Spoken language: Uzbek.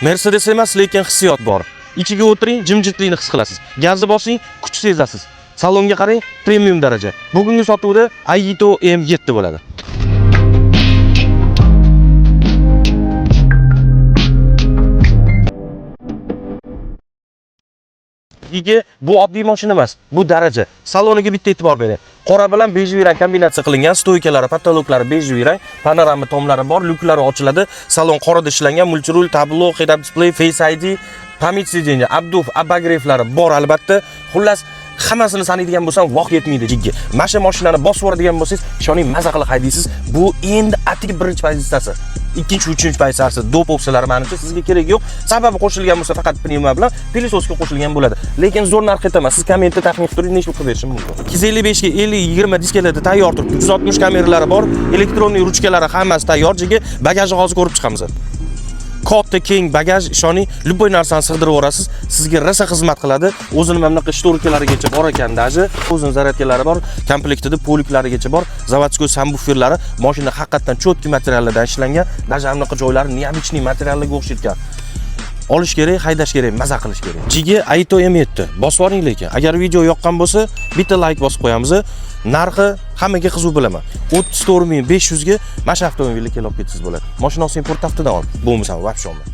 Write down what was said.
Mercedes emas, lekin hissiyot bor. Ichiga o'tiring, jimjitlikni his qilasiz. Gazni bosing, kuch sezasiz. Salonga qarang, premium daraja. Bugungi sotuvda Aito M7 bo'ladi. Bu oddiy mashina emas, bu daraja. Saloniga bitta e'tibor bering. Qora bilan bejli rang kombinatsiya qilingan, stoykalari, patologlari bejli rang, panorama tomlari bor, lyuklari ochiladi. Salon qorada ishlangan, multirul, tablo, head up display, Face ID, pamit sideniya, abduf, abagreiflari bor albatta. Xullas, hammasini sanaydigan bo'lsam, vaqt yetmaydi jigga. Mana mashinani bosib yuboradigan bo'lsangiz, ishoning, maza qilib haydaysiz. Bu endi atigi birinchi pozitsiyasi. Ikkinchi, uchinchi pozitsiyasi dop opsiyalari menimcha sizga kerak yo'q. Sababi qo'shilgan bo'lsa faqat pnevma bilan pilososga qo'shilgan bo'ladi. Lekin zo'r narx aytaman. Siz kommentda taxmin qilib necha qilib berishim mumkin. 255 ga 50-20 diskalarda tayyor turibdi. 360 kameralari bor, elektronniy ruchkalari hammasi tayyor. Jiga bagajni hozir ko'rib chiqamiz. Katta keng bagaj, ishoning, любой narsani sig'dirib yuborasiz. Sizga rosa xizmat qiladi. O'zini mana bunaqa shtorkalarigacha bor ekan daji. O'zini zaryadkalari bor, komplektida poliklarigacha bor, zavodskoy sambuferlari, mashina haqiqatan cho'tki materiallardan ishlangan. Daji mana bunaqa joylari neobычный materiallarga o'xshatgan. Olish kerak, haydash kerak, maza qilish kerak. Jiga Aito M7 bosib oling lekin. Agar video yoqqan bo'lsa, bitta like bosib qo'yamiz. Narxi hammaga qiziq bilaman. 34500 ga mana shu avtomobilni kelib olib ketsangiz bo'ladi. Mashina olib import haftadan ol. Bo'lmasa, вообще olmay.